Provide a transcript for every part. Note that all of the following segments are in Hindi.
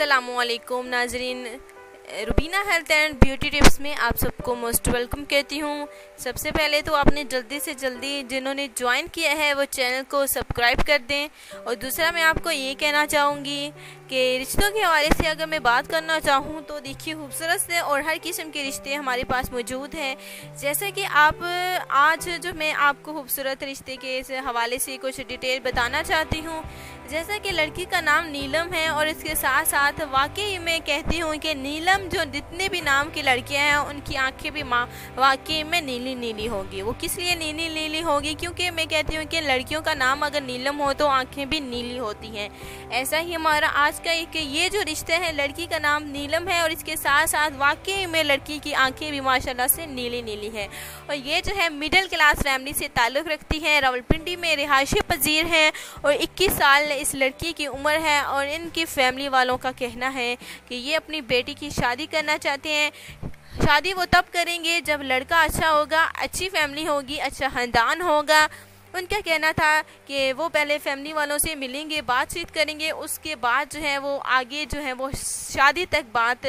अस्सलामुअलैकुम नाजरीन, Rubina health and beauty tips में आप सबको मोस्ट वेलकम कहती हूँ। सबसे पहले तो आपने जल्दी से जल्दी जिन्होंने ज्वाइन किया है वो चैनल को सब्सक्राइब कर दें। और दूसरा मैं आपको ये कहना चाहूँगी कि रिश्तों के हवाले से अगर मैं बात करना चाहूँ तो देखिए, खूबसूरत से और हर किस्म के रिश्ते हमारे पास मौजूद हैं। जैसे कि आप आज जो मैं आपको खूबसूरत रिश्ते के हवाले से कुछ डिटेल बताना चाहती हूँ। जैसा कि लड़की का नाम नीलम है और इसके साथ साथ वाकई मैं कहती हूँ कि नीलम जो जितने भी नाम की लड़कियां हैं उनकी आंखें भी वाकई में नीली नीली होगी। वो किस लिए नीली नीली होगी? क्योंकि मैं कहती हूँ कि लड़कियों का नाम अगर नीलम हो तो आंखें भी नीली होती हैं। ऐसा ही हमारा आज का एक ये जो रिश्ता है, लड़की का नाम नीलम है और इसके साथ साथ वाकई में लड़की की आंखें भी माशाल्लाह से नीली नीली है। और ये जो है मिडिल क्लास फैमिली से ताल्लुक़ रखती है, रावलपिंडी में रिहायशी पजीर है और 21 साल इस लड़की की उम्र है। और इनकी फैमिली वालों का कहना है कि ये अपनी बेटी की शादी करना चाहते हैं। शादी वो तब करेंगे जब लड़का अच्छा होगा, अच्छी फैमिली होगी, अच्छा खानदान होगा। उनका कहना था कि वो पहले फैमिली वालों से मिलेंगे, बातचीत करेंगे, उसके बाद जो है वो आगे जो है वो शादी तक बात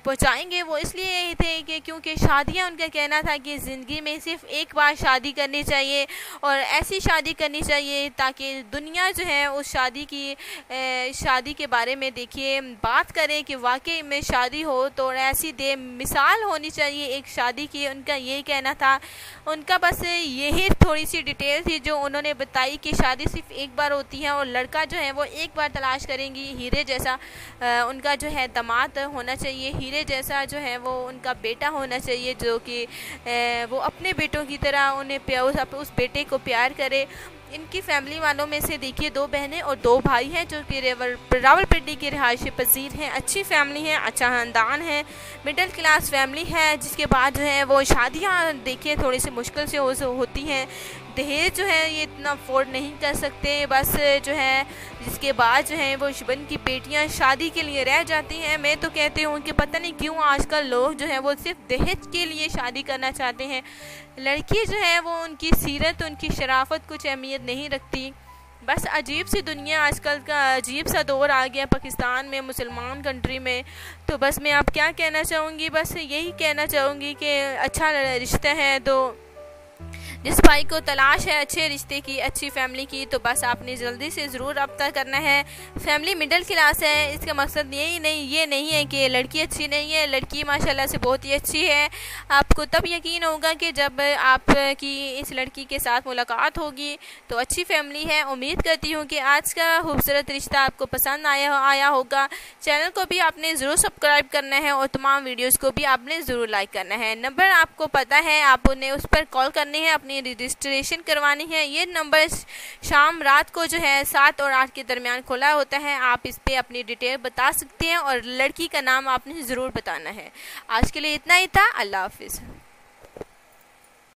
पहुंचाएंगे। वो इसलिए थे कि क्योंकि शादियां, उनका कहना था कि ज़िंदगी में सिर्फ एक बार शादी करनी चाहिए और ऐसी शादी करनी चाहिए ताकि दुनिया जो है उस शादी के बारे में देखिए बात करें कि वाकई में शादी हो तो ऐसी दे मिसाल होनी चाहिए एक शादी की। उनका ये कहना था। उनका बस यही थोड़ी सी डिटेल थी जो उन्होंने बताई कि शादी सिर्फ एक बार होती है और लड़का जो है वो एक बार तलाश करेंगी। हीरे जैसा उनका जो है दामाद होना चाहिए, हीरे जैसा जो है वो उनका बेटा होना चाहिए जो कि वो अपने बेटों की तरह उन्हें उस बेटे को प्यार करे। इनकी फैमिली वालों में से देखिए 2 बहनें और 2 भाई हैं जो कि रावलपिंडी के रिहायशी पजीर हैं। अच्छी फैमिली है, अच्छा खानदान है, मिडिल क्लास फैमिली है। जिसके बाद जो है वो शादियां देखिए थोड़ी सी मुश्किल से होती हैं। दहेज जो है ये इतना अफोर्ड नहीं कर सकते। बस जो है जिसके बाद जो है वो शुबन की बेटियां शादी के लिए रह जाती हैं। मैं तो कहती हूँ कि पता नहीं क्यों आजकल लोग जो है वो सिर्फ दहेज के लिए शादी करना चाहते हैं। लड़की जो है वो उनकी सीरत, उनकी शराफत कुछ अहमियत नहीं रखती। बस अजीब सी दुनिया, आजकल का अजीब सा दौर आ गया पाकिस्तान में, मुसलमान कंट्री में। तो बस मैं आप क्या कहना चाहूँगी, बस यही कहना चाहूँगी कि अच्छा रिश्ता है तो जिस भाई को तलाश है अच्छे रिश्ते की, अच्छी फैमिली की, तो बस आपने जल्दी से ज़रूर रब्ता करना है। फैमिली मिडिल क्लास है, इसका मकसद ये नहीं है कि लड़की अच्छी नहीं है। लड़की माशाल्लाह से बहुत ही अच्छी है। आपको तब यकीन होगा कि जब आपकी इस लड़की के साथ मुलाकात होगी। तो अच्छी फैमिली है। उम्मीद करती हूँ कि आज का खूबसूरत रिश्ता आपको पसंद आया होगा। चैनल को भी आपने ज़रूर सब्सक्राइब करना है और तमाम वीडियोज़ को भी आपने ज़रूर लाइक करना है। नंबर आपको पता है, आप उन्हें उस पर कॉल करनी है, अपनी रजिस्ट्रेशन करवानी है। ये नंबर शाम रात को जो है 7 और 8 के दरमियान खुला होता है। आप इस पे अपनी डिटेल बता सकते हैं और लड़की का नाम आपने ज़रूर बताना है। आज के लिए इतना ही था। अल्लाह हाफिज़।